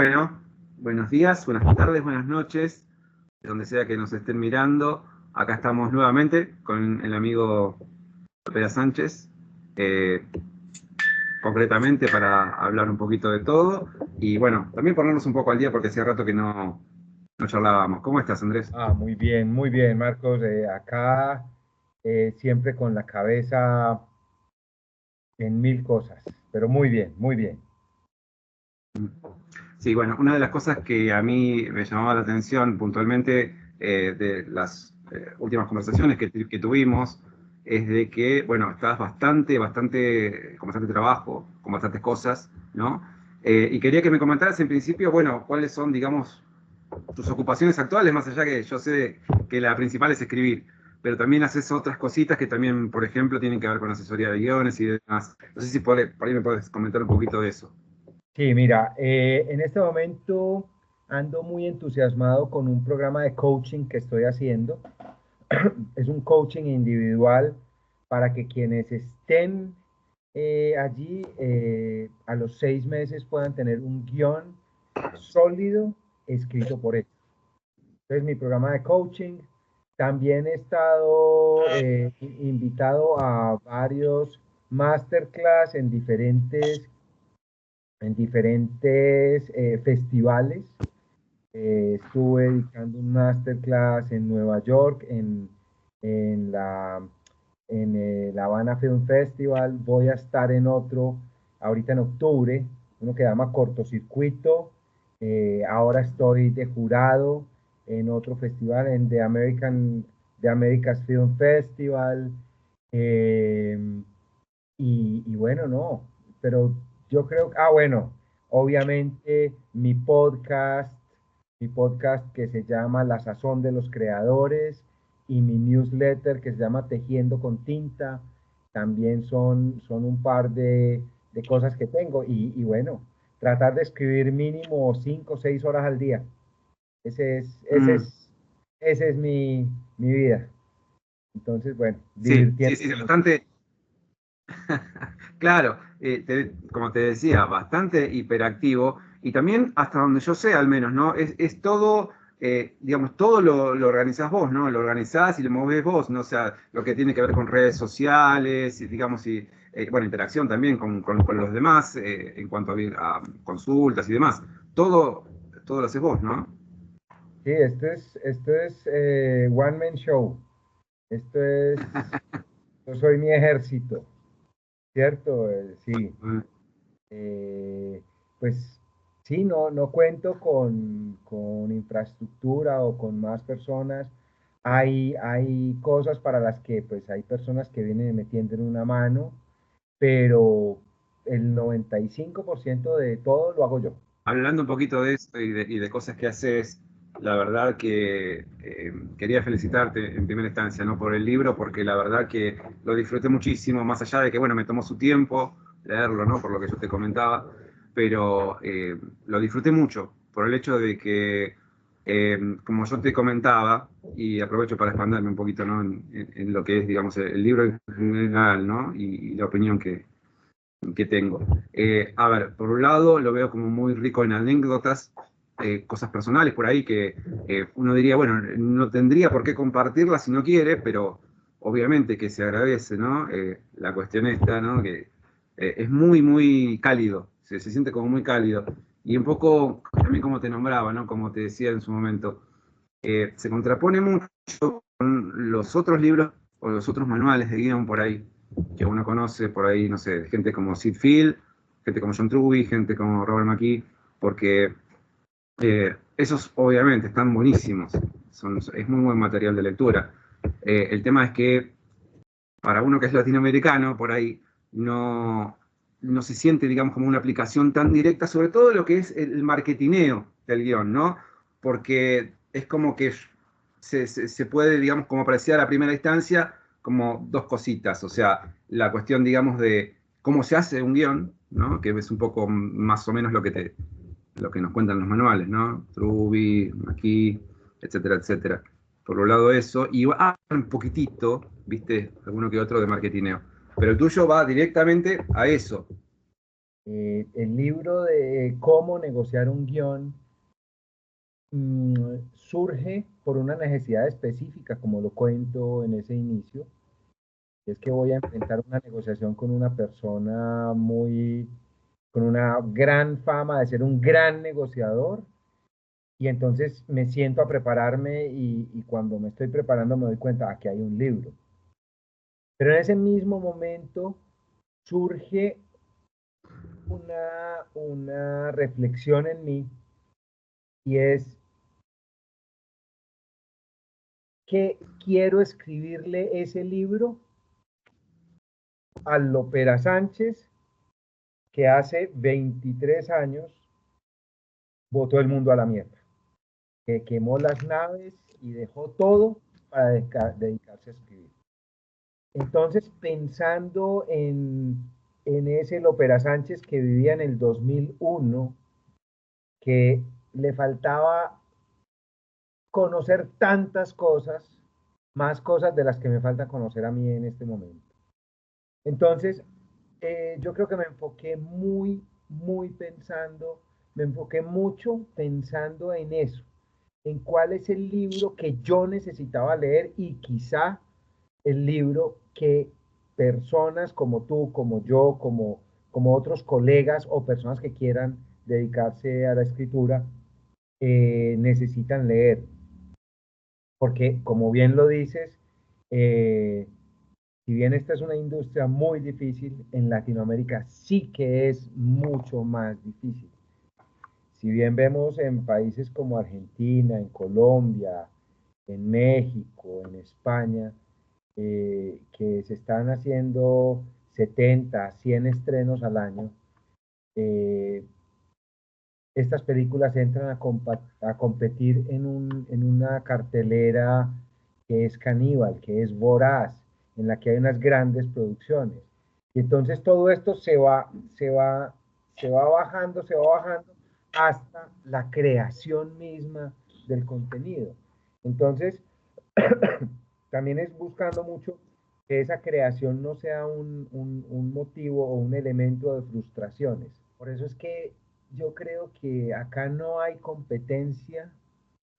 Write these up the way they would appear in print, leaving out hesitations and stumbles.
Bueno, buenos días, buenas tardes, buenas noches, de donde sea que nos estén mirando. Acá estamos nuevamente con el amigo Pera Sánchez, eh, concretamente para hablar un poquito de todo y bueno, también ponernos un poco al día porque hacía rato que no charlábamos. ¿Cómo estás, Andrés? Muy bien, Marcos. Acá siempre con la cabeza en mil cosas, pero muy bien, muy bien. Sí, bueno, una de las cosas que a mí me llamaba la atención puntualmente de las últimas conversaciones que tuvimos es de que, bueno, estás con bastante trabajo, con bastantes cosas, ¿no? Y quería que me comentaras en principio, bueno, cuáles son, digamos, tus ocupaciones actuales, más allá que yo sé que la principal es escribir, pero también haces otras cositas que también, por ejemplo, tienen que ver con asesoría de guiones y demás. No sé si por ahí me puedes comentar un poquito de eso. Sí, mira, en este momento ando muy entusiasmado con un programa de coaching que estoy haciendo. Es un coaching individual para que quienes estén allí a los 6 meses puedan tener un guión sólido escrito por ellos. Entonces, mi programa de coaching. También he estado invitado a varios masterclass en diferentes festivales. Estuve dictando un masterclass en Nueva York, en la Habana Film Festival. Voy a estar en otro ahorita en octubre, uno que se llama Cortocircuito. Ahora estoy de jurado en otro festival, en The America's Film Festival. Eh, y bueno, no, pero yo creo, bueno, obviamente mi podcast que se llama La Sazón de los Creadores y mi newsletter que se llama Tejiendo con Tinta, también son un par de cosas que tengo y bueno, tratar de escribir mínimo 5 o 6 horas al día. Ese es, ese Mm. es, ese es mi vida. Entonces, bueno, Sí, sí, sí, divirtiéndome mucho. bastante, claro, como te decía, bastante hiperactivo y también hasta donde yo sé al menos, ¿no? Es todo, digamos, todo lo organizás vos, ¿no? Lo organizás y lo movés vos, ¿no? O sea, lo que tiene que ver con redes sociales, y, digamos, y, bueno, interacción también con los demás en cuanto a consultas y demás. Todo, todo lo haces vos, ¿no? Sí, esto es One Man Show. Esto es, yo soy mi ejército, ¿cierto? Sí. Eh, pues sí, no cuento con infraestructura o con más personas. Hay cosas para las que pues hay personas que vienen y me tienden una mano, pero el 95% de todo lo hago yo. Hablando un poquito de esto y de cosas que haces, la verdad que quería felicitarte en primera instancia, ¿no? Por el libro, porque la verdad que lo disfruté muchísimo, más allá de que, bueno, me tomó su tiempo leerlo, ¿no? Por lo que yo te comentaba, pero lo disfruté mucho por el hecho de que, como yo te comentaba, y aprovecho para expandirme un poquito, ¿no? En lo que es, digamos, el libro en general, ¿no? Y la opinión que tengo. A ver, por un lado lo veo como muy rico en anécdotas, cosas personales por ahí que uno diría, bueno, no tendría por qué compartirlas si no quiere, pero obviamente que se agradece, ¿no? La cuestión esta, ¿no? Que es muy, muy cálido, se siente como muy cálido. Y un poco también como te nombraba, ¿no? Como te decía en su momento, se contrapone mucho con los otros libros o los otros manuales de guión por ahí, que uno conoce por ahí, no sé, gente como Sid Field, gente como John Truby, gente como Robert McKee, porque esos obviamente están buenísimos, es muy buen material de lectura. El tema es que para uno que es latinoamericano, por ahí, no se siente, digamos, como una aplicación tan directa, sobre todo lo que es el marketineo del guión, ¿no? Porque es como que se puede, digamos, como apreciar a primera instancia, como dos cositas, o sea, la cuestión, digamos, de cómo se hace un guión, ¿no? Que es un poco más o menos lo que nos cuentan los manuales, ¿no? Truby, McKee, etcétera, etcétera. Por un lado eso, y un poquitito, viste, alguno que otro de marketineo. Pero el tuyo va directamente a eso. El libro de cómo negociar un guión surge por una necesidad específica, como lo cuento en ese inicio. Es que voy a enfrentar una negociación con una persona con una gran fama de ser un gran negociador, y entonces me siento a prepararme y cuando me estoy preparando me doy cuenta, aquí hay un libro. Pero en ese mismo momento surge una reflexión en mí, y es que quiero escribirle ese libro al Lopera Sánchez que hace 23 años botó el mundo a la mierda, que quemó las naves y dejó todo para dedicarse a escribir. Entonces, pensando en ese Lopera Sánchez que vivía en el 2001, que le faltaba conocer tantas cosas, más cosas de las que me falta conocer a mí en este momento. Entonces, yo creo que me enfoqué mucho pensando en eso, en cuál es el libro que yo necesitaba leer, y quizá el libro que personas como tú, como yo, como otros colegas o personas que quieran dedicarse a la escritura necesitan leer. Porque, como bien lo dices, eh, si bien esta es una industria muy difícil, en Latinoamérica sí que es mucho más difícil. Si bien vemos en países como Argentina, en Colombia, en México, en España, que se están haciendo 70, 100 estrenos al año, eh, estas películas entran a competir en una cartelera que es caníbal, que es voraz, en la que hay unas grandes producciones. Y entonces todo esto se va bajando hasta la creación misma del contenido. Entonces, también es buscando mucho que esa creación no sea un motivo o un elemento de frustraciones. Por eso es que yo creo que acá no hay competencia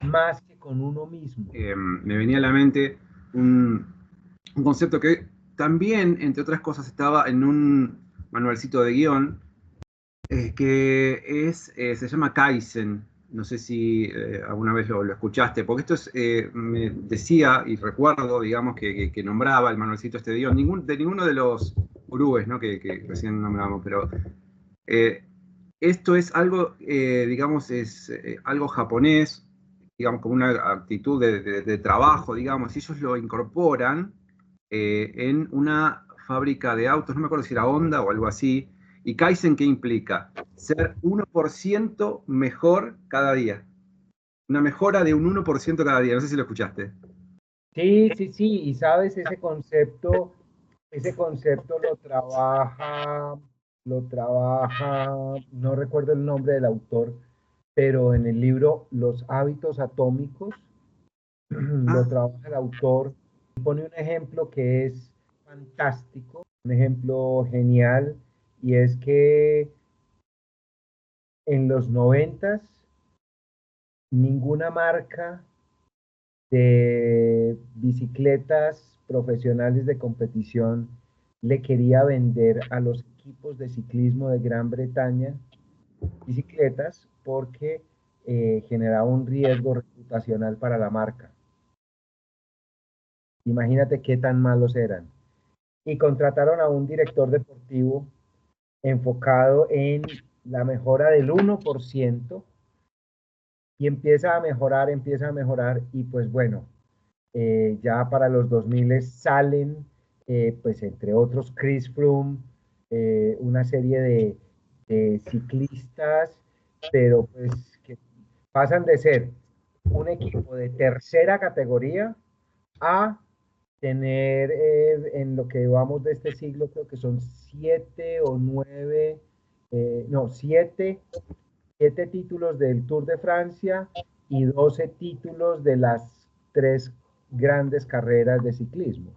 más que con uno mismo. Me venía a la mente un, un concepto que también, entre otras cosas, estaba en un manualcito de guión, se llama Kaizen. No sé si alguna vez lo escuchaste, porque esto me decía y recuerdo, digamos, que nombraba el manualcito este de guión, de ninguno de los gurúes, ¿no? que recién nombramos, pero eh, esto es algo, digamos, es algo japonés, digamos, como una actitud de trabajo, digamos, y ellos lo incorporan en una fábrica de autos, no me acuerdo si era Honda o algo así. ¿Y Kaizen qué implica? Ser 1% mejor cada día. Una mejora de un 1% cada día. No sé si lo escuchaste. Sí, sí, sí, y sabes, ese concepto lo trabaja, no recuerdo el nombre del autor, pero en el libro Los hábitos atómicos lo Ah, trabaja el autor. Pone un ejemplo que es fantástico, un ejemplo genial, y es que en los 90 ninguna marca de bicicletas profesionales de competición le quería vender a los equipos de ciclismo de Gran Bretaña bicicletas porque generaba un riesgo reputacional para la marca. Imagínate qué tan malos eran. Y contrataron a un director deportivo enfocado en la mejora del 1%, y empieza a mejorar, y pues bueno, ya para los 2000 salen, pues entre otros Chris Froome, una serie de ciclistas, pero pues que pasan de ser un equipo de tercera categoría a tener en lo que vamos de este siglo, creo que son siete o nueve, no, siete títulos del Tour de Francia y 12 títulos de las tres grandes carreras de ciclismo.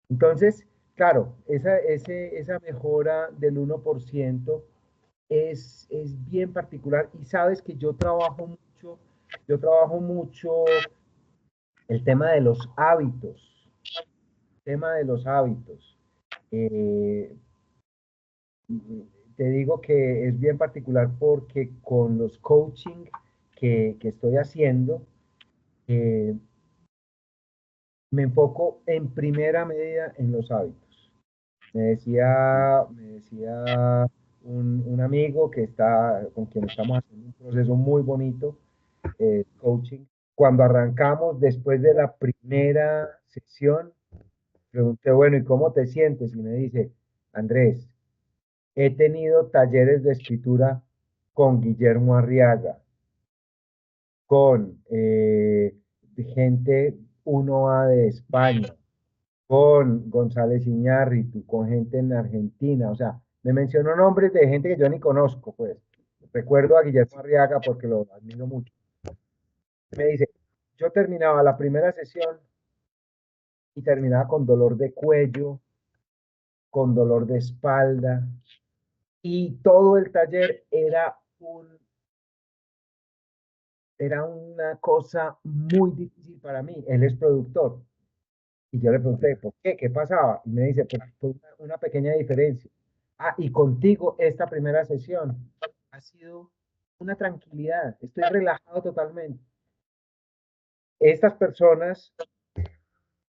Entonces, claro, esa mejora del 1% es bien particular y sabes que yo trabajo mucho el tema de los hábitos, tema de los hábitos. Eh, Te digo que es bien particular porque con los coaching que estoy haciendo, eh, me enfoco en primera medida en los hábitos. Me decía un amigo con quien estamos haciendo un proceso muy bonito, coaching. Cuando arrancamos, después de la primera sesión, pregunté, bueno, ¿y cómo te sientes? Y me dice, Andrés, he tenido talleres de escritura con Guillermo Arriaga, con gente 1A de España, con González Iñárritu, con gente en Argentina, o sea, me mencionó nombres de gente que yo ni conozco, pues. Recuerdo a Guillermo Arriaga porque lo admiro mucho. Me dice, yo terminaba la primera sesión y terminaba con dolor de cuello, con dolor de espalda, y todo el taller era una cosa muy difícil para mí. Él es productor. Y yo le pregunté, ¿por qué? ¿Qué pasaba? Y me dice, pues fue una pequeña diferencia. Ah, y contigo esta primera sesión ha sido una tranquilidad. Estoy relajado totalmente. Estas personas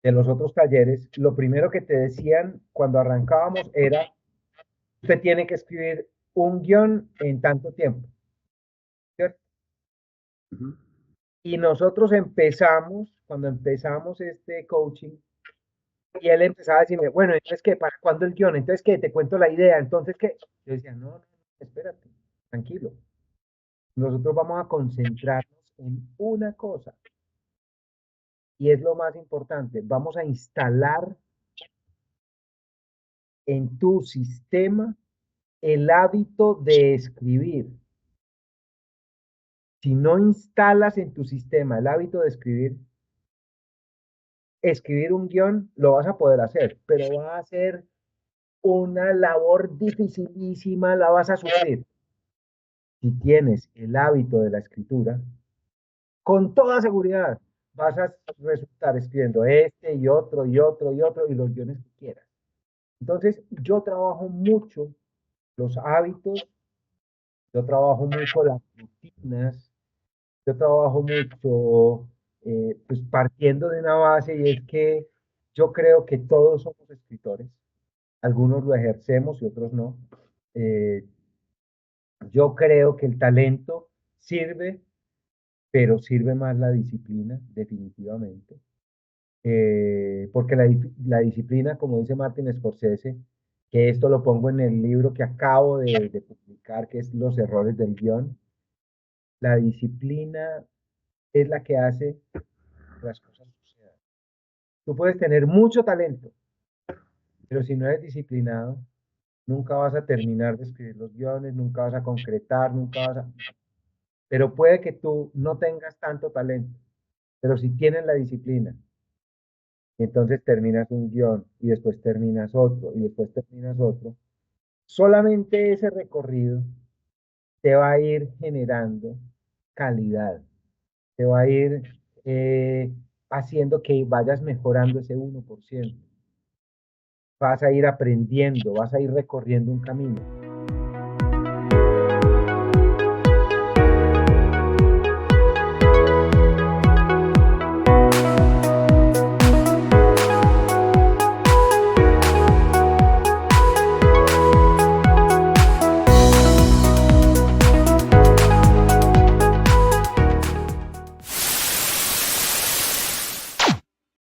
de los otros talleres, lo primero que te decían cuando arrancábamos era, usted tiene que escribir un guión en tanto tiempo, ¿cierto? Ujú. Y nosotros cuando empezamos este coaching, y él empezaba a decirme, bueno, entonces, ¿qué? ¿Para cuándo el guión? Entonces, ¿qué? Te cuento la idea. Entonces, ¿qué? Yo decía, no, no, no, espérate, tranquilo. Nosotros vamos a concentrarnos en una cosa, y es lo más importante. Vamos a instalar en tu sistema el hábito de escribir. Si no instalas en tu sistema el hábito de escribir un guión, lo vas a poder hacer, pero va a ser una labor dificilísima, la vas a sufrir. Si tienes el hábito de la escritura, con toda seguridad vas a resultar escribiendo este y otro y otro y otro y los guiones que quieras. Entonces, yo trabajo mucho los hábitos, yo trabajo mucho las rutinas, yo trabajo mucho, pues partiendo de una base y es que yo creo que todos somos escritores, algunos lo ejercemos y otros no. Eh, yo creo que el talento sirve, pero sirve más la disciplina, definitivamente. Porque la disciplina, como dice Martin Scorsese, que esto lo pongo en el libro que acabo de publicar, que es Los errores del guión, la disciplina es la que hace que las cosas sucedan. Tú puedes tener mucho talento, pero si no eres disciplinado, nunca vas a terminar de escribir los guiones, nunca vas a concretar, nunca vas a... Pero puede que tú no tengas tanto talento, pero si tienes la disciplina, entonces terminas un guión y después terminas otro y después terminas otro, solamente ese recorrido te va a ir generando calidad, te va a ir haciendo que vayas mejorando ese 1%. Vas a ir aprendiendo, vas a ir recorriendo un camino.